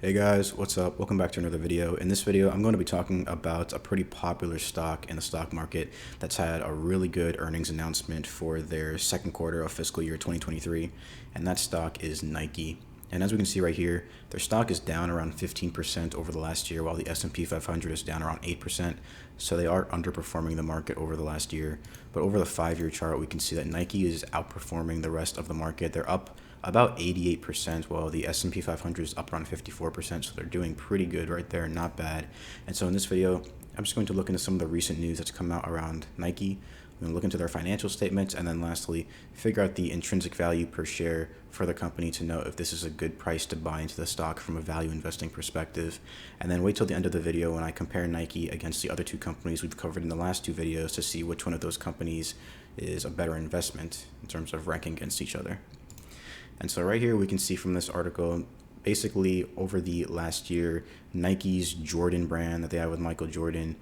Hey guys, what's up? Welcome back to another video. In this video, I'm going to be talking about a pretty popular stock in the stock market that's had a really good earnings announcement for their second quarter of fiscal year 2023, and that stock is Nike. And as we can see right here, their stock is down around 15% over the last year, while the S&P 500 is down around 8%. So they are underperforming the market over the last year. But over the 5-year chart, we can see that Nike is outperforming the rest of the market. They're up about 88%, while the S&P 500 is up around 54%. So they're doing pretty good right there, not bad. And so in this video, I'm just going to look into some of the recent news that's come out around Nike. I'm going to look into their financial statements, and then lastly, figure out the intrinsic value per share for the company to know if this is a good price to buy into the stock from a value investing perspective. And then wait till the end of the video when I compare Nike against the other two companies we've covered in the last two videos to see which one of those companies is a better investment in terms of ranking against each other. And so right here, we can see from this article, basically over the last year, Nike's Jordan brand that they have with Michael Jordan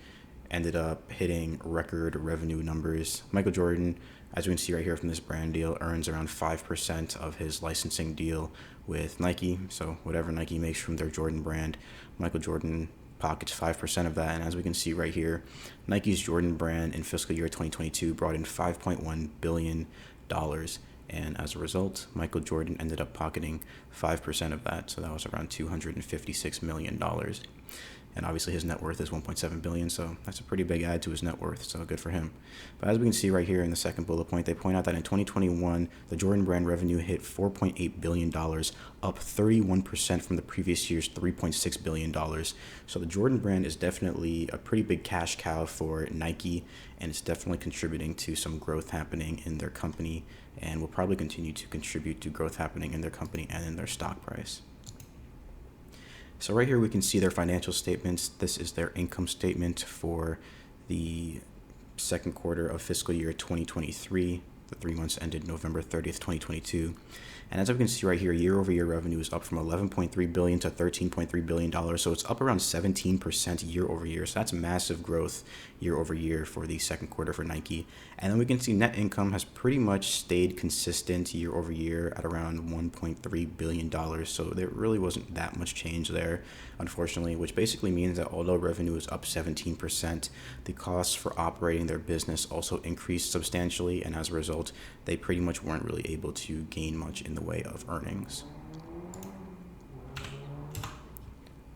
ended up hitting record revenue numbers. Michael Jordan, as we can see right here from this brand deal, earns around 5% of his licensing deal with Nike. So whatever Nike makes from their Jordan brand, Michael Jordan pockets 5% of that. And as we can see right here, Nike's Jordan brand in fiscal year 2022 brought in $5.1 billion. And as a result, Michael Jordan ended up pocketing 5% of that. So that was around $256 million. And obviously his net worth is $1.7 billion. So that's a pretty big add to his net worth. So good for him. But as we can see right here in the second bullet point, they point out that in 2021, the Jordan brand revenue hit $4.8 billion, up 31% from the previous year's $3.6 billion. So the Jordan brand is definitely a pretty big cash cow for Nike, and it's definitely contributing to some growth happening in their company, and will probably continue to contribute to growth happening in their company and in their stock price. So right here we can see their financial statements. This is their income statement for the second quarter of fiscal year 2023. The 3 months ended November 30th, 2022. And as we can see right here, year-over-year revenue is up from $11.3 billion to $13.3 billion. So it's up around 17% year-over-year. So that's massive growth year-over-year for the second quarter for Nike. And then we can see net income has pretty much stayed consistent year-over-year at around $1.3 billion. So there really wasn't that much change there, unfortunately, which basically means that although revenue is up 17%, the costs for operating their business also increased substantially. And as a result, they pretty much weren't really able to gain much in the way of earnings.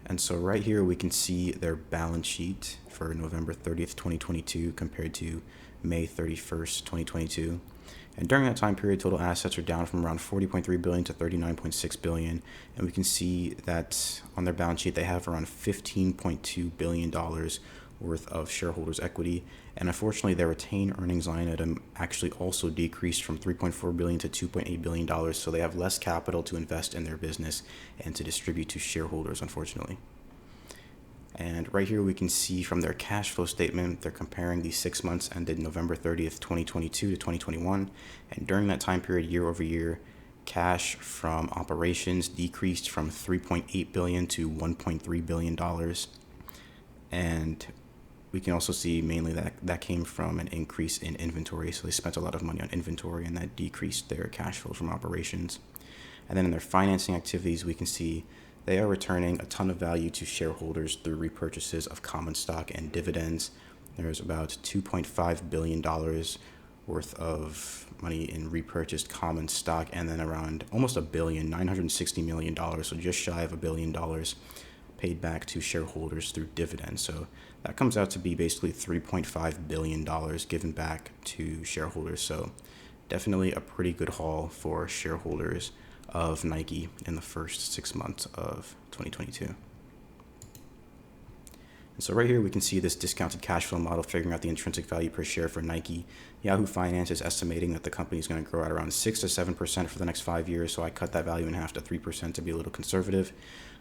And so right here we can see their balance sheet for November 30th, 2022 compared to May 31st, 2022. And during that time period, total assets are down from around $40.3 billion to $39.6 billion. And we can see that on their balance sheet, they have around $15.2 billion worth of shareholders' equity. And unfortunately, their retained earnings line item actually also decreased from $3.4 billion to $2.8 billion. So they have less capital to invest in their business and to distribute to shareholders, unfortunately. And right here we can see from their cash flow statement, they're comparing the 6 months ended November 30th, 2022 to 2021. And during that time period, year over year, cash from operations decreased from $3.8 billion to $1.3 billion. And we can also see mainly that came from an increase in inventory. So they spent a lot of money on inventory, and that decreased their cash flow from operations. And then in their financing activities, we can see they are returning a ton of value to shareholders through repurchases of common stock and dividends. There's about $2.5 billion worth of money in repurchased common stock, and then around almost $1 billion, $960 million, so just shy of $1 billion paid back to shareholders through dividends. So that comes out to be basically $3.5 billion given back to shareholders. So definitely a pretty good haul for shareholders of Nike in the first 6 months of 2022. And so right here we can see this discounted cash flow model figuring out the intrinsic value per share for Nike. Yahoo Finance is estimating that the company is going to grow at around 6 to 7% for the next 5 years. So I cut that value in half to 3% to be a little conservative.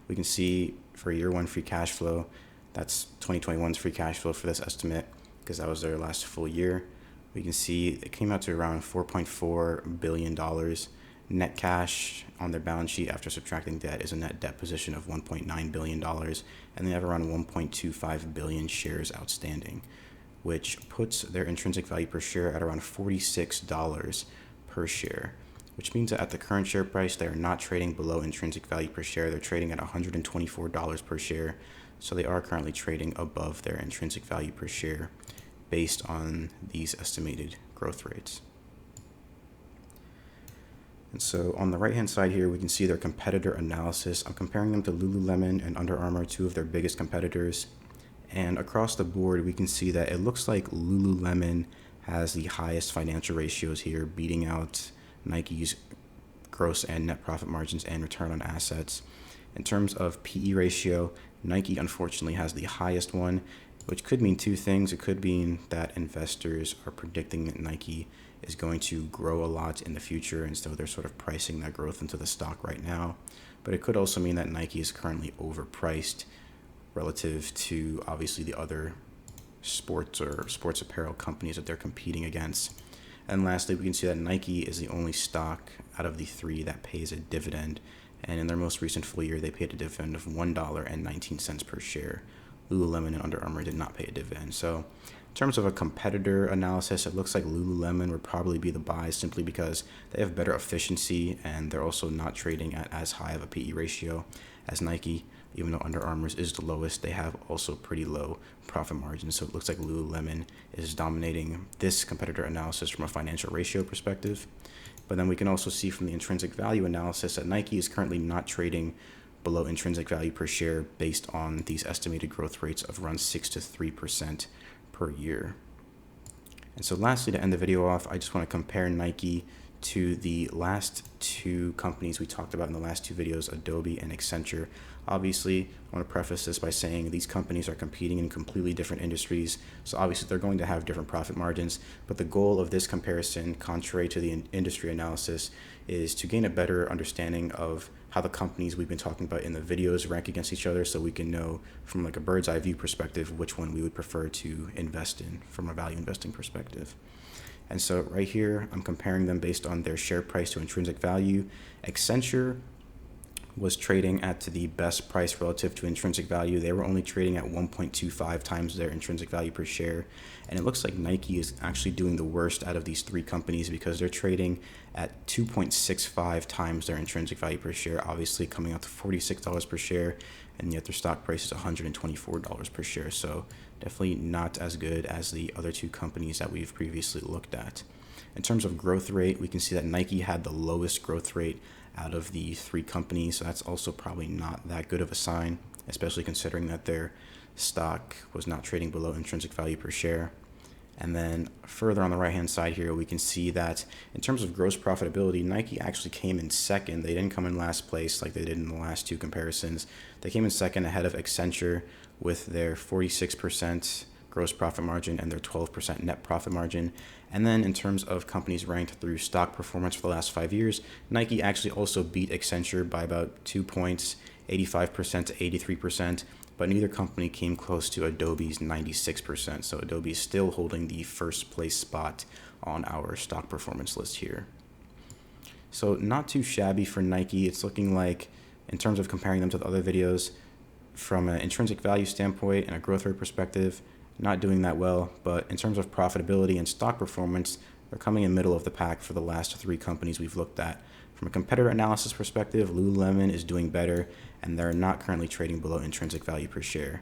We can see for year one free cash flow, that's 2021's free cash flow for this estimate because that was their last full year. We can see it came out to around $4.4 billion. Net cash on their balance sheet after subtracting debt is a net debt position of $1.9 billion, and they have around 1.25 billion shares outstanding, which puts their intrinsic value per share at around $46 per share, which means that at the current share price, they are not trading below intrinsic value per share. They're trading at $124 per share. So they are currently trading above their intrinsic value per share based on these estimated growth rates. And so on the right-hand side here, we can see their competitor analysis. I'm comparing them to Lululemon and Under Armour, two of their biggest competitors. And across the board, we can see that it looks like Lululemon has the highest financial ratios here, beating out Nike's gross and net profit margins and return on assets. In terms of PE ratio, Nike unfortunately has the highest one, which could mean two things. It could mean that investors are predicting that Nike is going to grow a lot in the future, and so they're sort of pricing that growth into the stock right now. But it could also mean that Nike is currently overpriced relative to obviously the other sports apparel companies that they're competing against. And lastly, we can see that Nike is the only stock out of the three that pays a dividend. And in their most recent full year, they paid a dividend of $1.19 per share. Lululemon and Under Armour did not pay a dividend. So in terms of a competitor analysis, it looks like Lululemon would probably be the buy simply because they have better efficiency and they're also not trading at as high of a PE ratio as Nike. Even though Under Armour's is the lowest, they have also pretty low profit margins. So it looks like Lululemon is dominating this competitor analysis from a financial ratio perspective. But then we can also see from the intrinsic value analysis that Nike is currently not trading below intrinsic value per share based on these estimated growth rates of around 6 to 3% per year. And so lastly, to end the video off, I just want to compare Nike to the last two companies we talked about in the last two videos, Adobe and Accenture. Obviously, I want to preface this by saying these companies are competing in completely different industries, so obviously they're going to have different profit margins, but the goal of this comparison, contrary to the industry analysis, is to gain a better understanding of how the companies we've been talking about in the videos rank against each other, so we can know from like a bird's eye view perspective which one we would prefer to invest in from a value investing perspective. And so right here, I'm comparing them based on their share price to intrinsic value. Accenture was trading at the best price relative to intrinsic value. They were only trading at 1.25 times their intrinsic value per share. And it looks like Nike is actually doing the worst out of these three companies because they're trading at 2.65 times their intrinsic value per share, obviously coming out to $46 per share, and yet their stock price is $124 per share. So definitely not as good as the other two companies that we've previously looked at. In terms of growth rate, we can see that Nike had the lowest growth rate out of the three companies, so that's also probably not that good of a sign, especially considering that their stock was not trading below intrinsic value per share. And then further on the right hand side here, we can see that in terms of gross profitability, Nike actually came in second. They didn't come in last place like they did in the last two comparisons. They came in second ahead of Accenture with their 46% gross profit margin and their 12% net profit margin. And then in terms of companies ranked through stock performance for the last 5 years, Nike actually also beat Accenture by about 2 points, 85% to 83%, but neither company came close to Adobe's 96%. So Adobe is still holding the first place spot on our stock performance list here. So not too shabby for Nike. It's looking like, in terms of comparing them to the other videos, from an intrinsic value standpoint and a growth rate perspective, not doing that well, but in terms of profitability and stock performance, they're coming in middle of the pack for the last three companies we've looked at. From a competitor analysis perspective, Lululemon is doing better, and they're not currently trading below intrinsic value per share.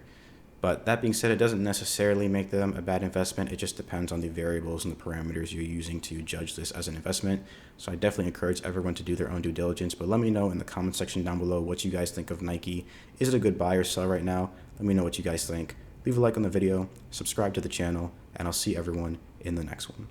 But that being said, it doesn't necessarily make them a bad investment. It just depends on the variables and the parameters you're using to judge this as an investment. So I definitely encourage everyone to do their own due diligence, but let me know in the comment section down below what you guys think of Nike. Is it a good buy or sell right now? Let me know what you guys think. Leave a like on the video, subscribe to the channel, and I'll see everyone in the next one.